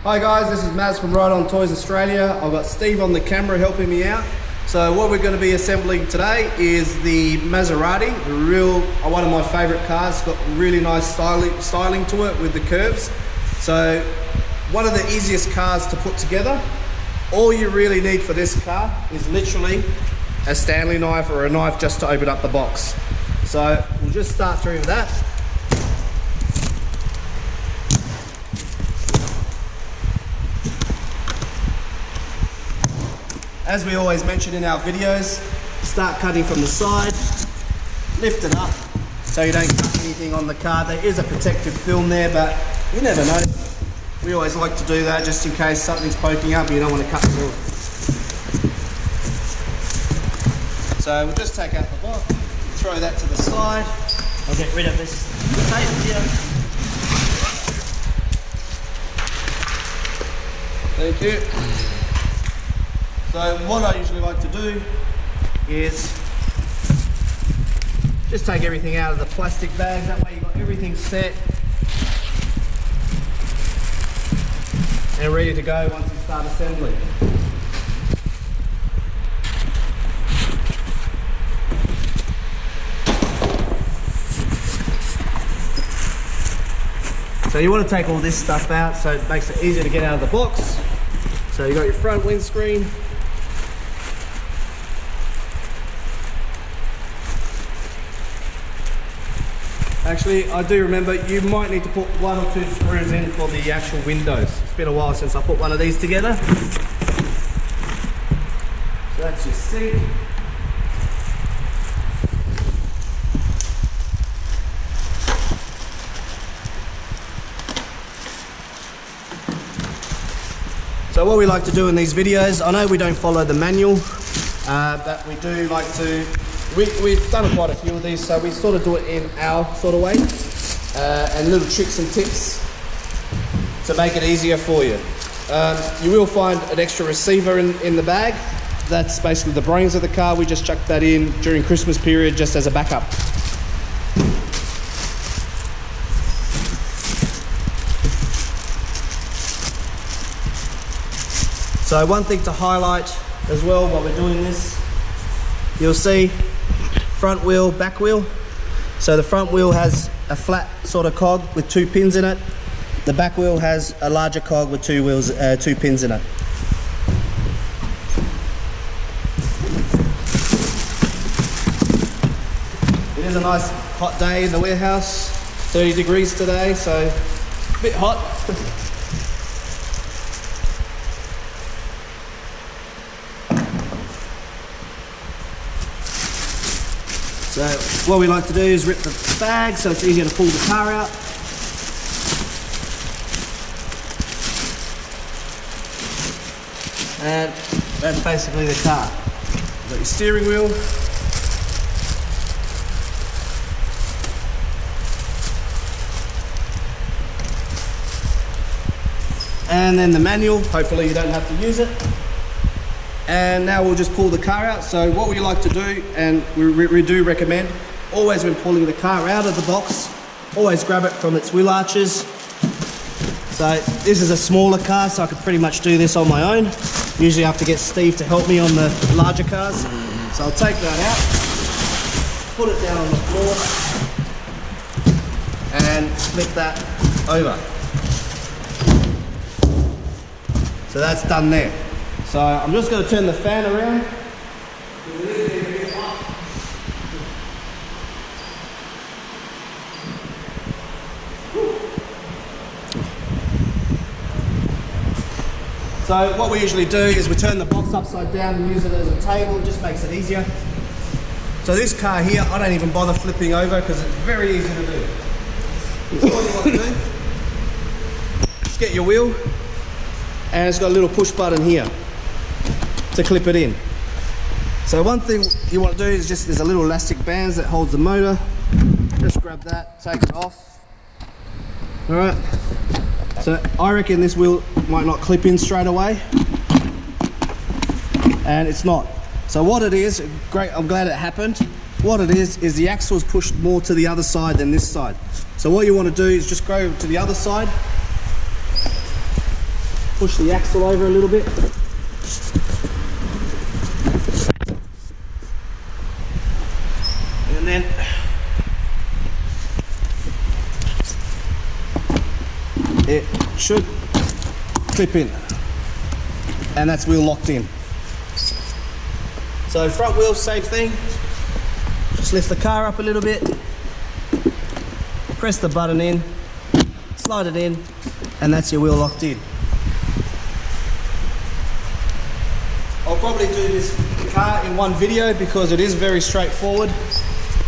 Hi guys, this is Maz from Ride On Toys Australia. I've got Steve on the camera helping me out. So what we're going to be assembling today is the Maserati, one of my favourite cars. It's got really nice styling to it with the curves. So one of the easiest cars to put together. All you really need for this car is literally a Stanley knife or a knife just to open up the box. So we'll just start through with that. As we always mention in our videos, start cutting from the side, lift it up so you don't cut anything on the car. There is a protective film there, but you never know. We always like to do that just in case something's poking up and you don't want to cut through it. So we'll just take out the box, throw that to the side. I'll get rid of this tape here. Thank you. So what I usually like to do is just take everything out of the plastic bags. That way you've got everything set and ready to go once you start assembling. So you want to take all this stuff out so it makes it easier to get out of the box. So you got your front windscreen. Actually, I do remember you might need to put 1 or 2 screws in for the actual windows. It's been a while since I put one of these together. So that's your seat. So what we like to do in these videos, I know we don't follow the manual, but we do like to, we've done quite a few of these, so we sort of do it in our sort of way, and little tricks and tips to make it easier for you. You will find an extra receiver in the bag. That's basically the brains of the car. We just chucked that in during Christmas period just as a backup. So one thing to highlight as well while we're doing this, you'll see front wheel, back wheel. So the front wheel has a flat sort of cog with 2 pins in it. The back wheel has a larger cog with 2 pins in it. It is a nice hot day in the warehouse, 30 degrees today, so a bit hot. So what we like to do is rip the bag so it's easier to pull the car out. And that's basically the car. You've got your steering wheel. And then the manual, hopefully you don't have to use it. And now we'll just pull the car out. So what we like to do, and we do recommend, always when pulling the car out of the box, always grab it from its wheel arches. So this is a smaller car, so I could pretty much do this on my own. Usually I have to get Steve to help me on the larger cars. So I'll take that out, put it down on the floor, and flip that over. So that's done there. So I'm just going to turn the fan around. So what we usually do is we turn the box upside down and use it as a table. It just makes it easier. So this car here, I don't even bother flipping over because it's very easy to do. So what you want to do, just get your wheel, and it's got a little push button here to clip it in. So one thing you want to do is there's a little elastic band that holds the motor. Just grab that, take it off. All right. So I reckon this wheel might not clip in straight away, and it's not. So what it is, great, I'm glad it happened. What it is the axle is pushed more to the other side than this side. So what you want to do is just go to the other side, push the axle over a little bit. And then it should clip in, and that's wheel locked in. So front wheel, same thing. Just lift the car up a little bit, press the button in, slide it in, and that's your wheel locked in. I'll probably do this car in one video because it is very straightforward.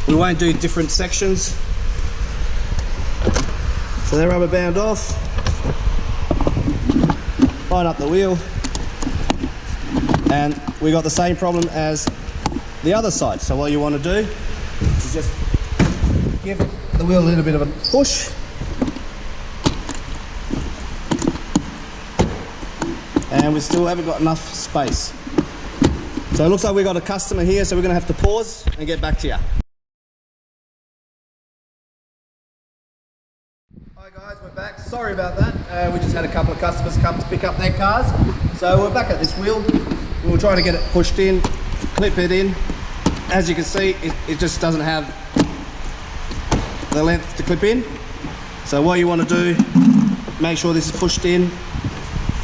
We won't do different sections. So that rubber band off, line up the wheel, and we got the same problem as the other side. So what you want to do is just give the wheel a little bit of a push, and we still haven't got enough space. So it looks like we've got a customer here, so we're going to have to pause and get back to you. Hi guys, we're back. Sorry about that. We just had a couple of customers come to pick up their cars. So we're back at this wheel. We were trying to get it pushed in, clip it in. As you can see, it just doesn't have the length to clip in. So what you want to do, make sure this is pushed in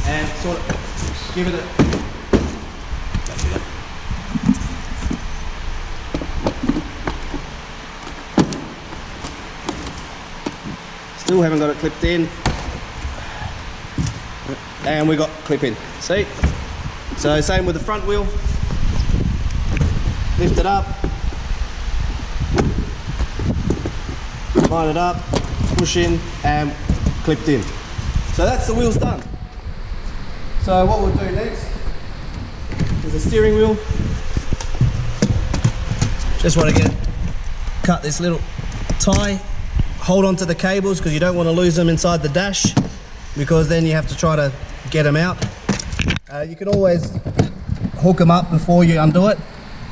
and sort of give it a... Still haven't got it clipped in, and we got clip in. See? So same with the front wheel. Lift it up, line it up, push in, and clipped in. So that's the wheels done. So what we'll do next is the steering wheel. Just want to cut this little tie. Hold on to the cables because you don't want to lose them inside the dash, because then you have to try to get them out. You can always hook them up before you undo it.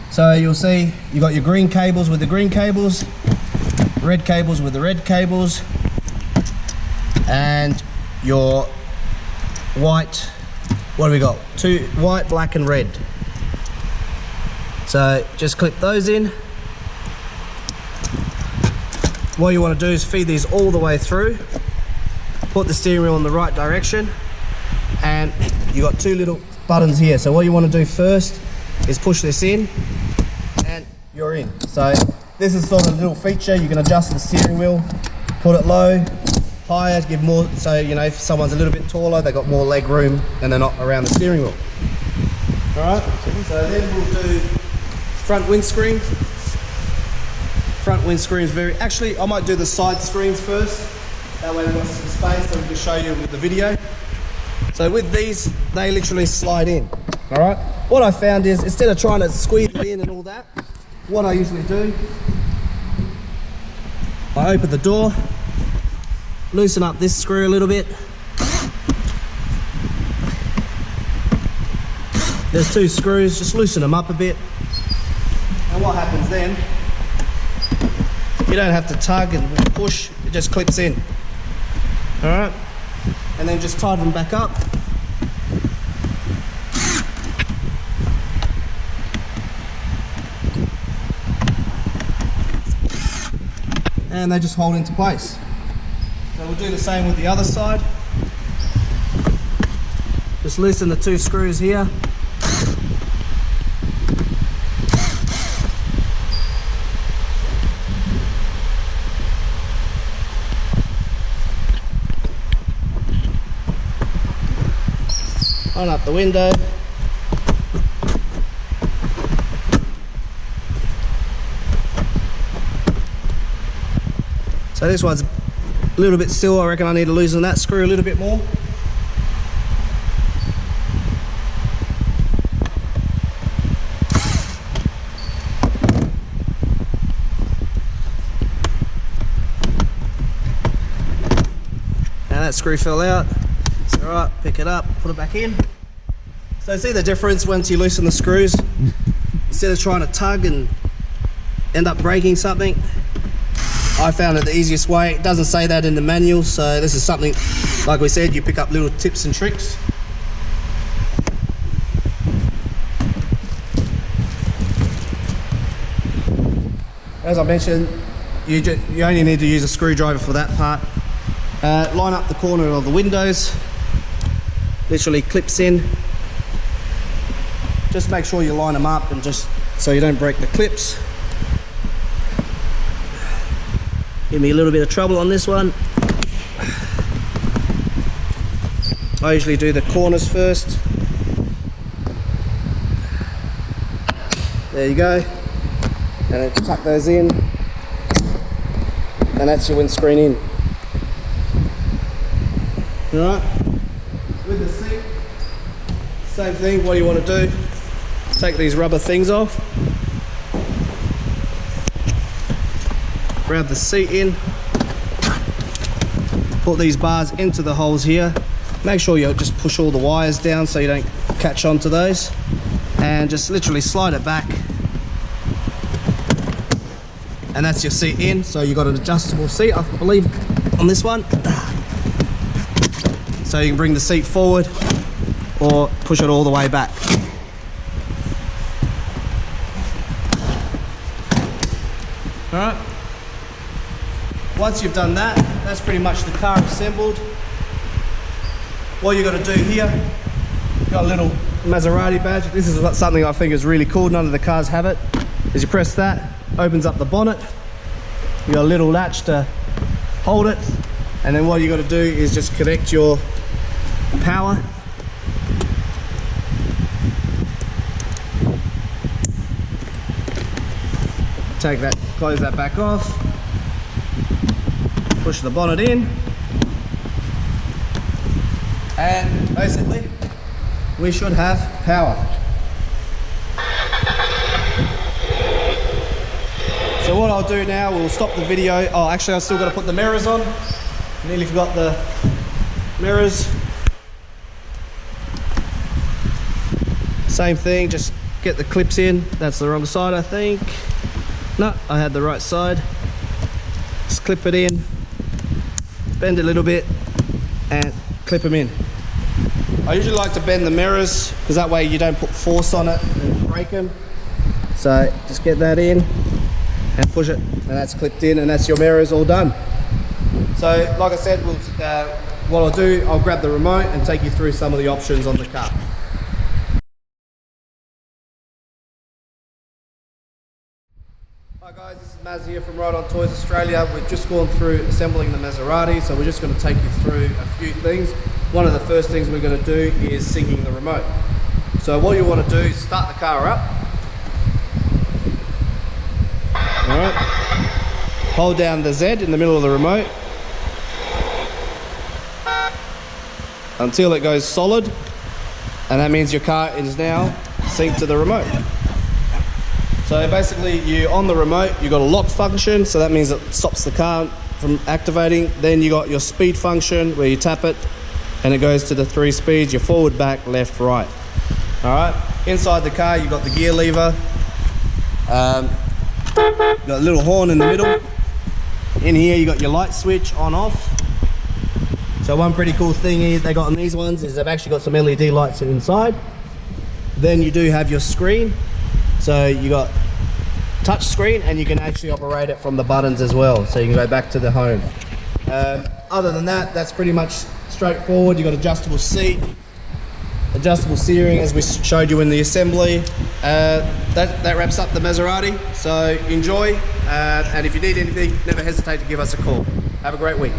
So you'll see you got your green cables with the green cables, red cables with the red cables, and your white, what do we got? Two, white, black and red. So just clip those in. What you want to do is feed these all the way through, put the steering wheel in the right direction, and you got two little buttons here. So what you want to do first is push this in, and you're in. So this is sort of a little feature. You can adjust the steering wheel, put it low, higher, give more, so you know if someone's a little bit taller, they've got more leg room and they're not around the steering wheel. Alright, so then we'll do front windscreen. Front windscreen is very, actually I might do the side screens first, that way we've got some space so we can show you with the video. So with these, they literally slide in. Alright, what I found is instead of trying to squeeze it in and all that, what I usually do, I open the door, loosen up this screw a little bit. There's two screws, just loosen them up a bit, and what happens then, you don't have to tug and push, it just clips in. Alright, and then just tighten them back up. And they just hold into place. So we'll do the same with the other side. Just loosen the two screws here. On up the window. So this one's a little bit still. I reckon I need to loosen that screw a little bit more. Now that screw fell out. It's alright, pick it up, put it back in. So see the difference once you loosen the screws? Instead of trying to tug and end up breaking something, I found it the easiest way. It doesn't say that in the manual, so this is something, like we said, you pick up little tips and tricks. As I mentioned, you only need to use a screwdriver for that part. Line up the corner of the windows, literally clips in. Just make sure you line them up and just so you don't break the clips. Give me a little bit of trouble on this one. I usually do the corners first. There you go. And then tuck those in. And that's your windscreen in. Alright. With the seat, same thing. What you want to do, take these rubber things off. Grab the seat in. Put these bars into the holes here. Make sure you just push all the wires down so you don't catch onto those. And just literally slide it back. And that's your seat in. So you've got an adjustable seat, I believe, on this one. So you can bring the seat forward or push it all the way back. All right. Once you've done that, that's pretty much the car assembled. What you got to do here, got a little Maserati badge. This is something I think is really cool. None of the cars have it. As you press that, opens up the bonnet. You got a little latch to hold it, and then what you got to do is just connect your power. Take that, close that back off. Push the bonnet in, and basically we should have power. So what I'll do now, we'll stop the video. Oh, actually I've still got to put the mirrors on. Nearly forgot the mirrors. Same thing, just get the clips in. That's the wrong side, I think. No, I had the right side. Just clip it in, bend it a little bit, and clip them in. I usually like to bend the mirrors because that way you don't put force on it and break them. So just get that in and push it, and that's clipped in, and that's your mirrors all done. So like I said, what I'll do, I'll grab the remote and take you through some of the options on the car. Hi guys, this is Maz here from Ride On Toys Australia. We've just gone through assembling the Maserati, so we're just going to take you through a few things. One of the first things we're going to do is syncing the remote. So what you want to do is start the car up. Alright. Hold down the Z in the middle of the remote until it goes solid, and that means your car is now synced to the remote. So basically, on the remote, you've got a lock function, so that means it stops the car from activating. Then you got your speed function where you tap it and it goes to the 3 speeds, your forward, back, left, right. All right. Inside the car, you've got the gear lever. Got a little horn in the middle. In here, you got your light switch on off. So one pretty cool thing they got on these ones is they've actually got some LED lights inside. Then you do have your screen. So you got touch screen, and you can actually operate it from the buttons as well. So you can go back to the home. Other than that, that's pretty much straightforward. You've got adjustable seat, adjustable steering as we showed you in the assembly. That wraps up the Maserati. So enjoy, and if you need anything, never hesitate to give us a call. Have a great week.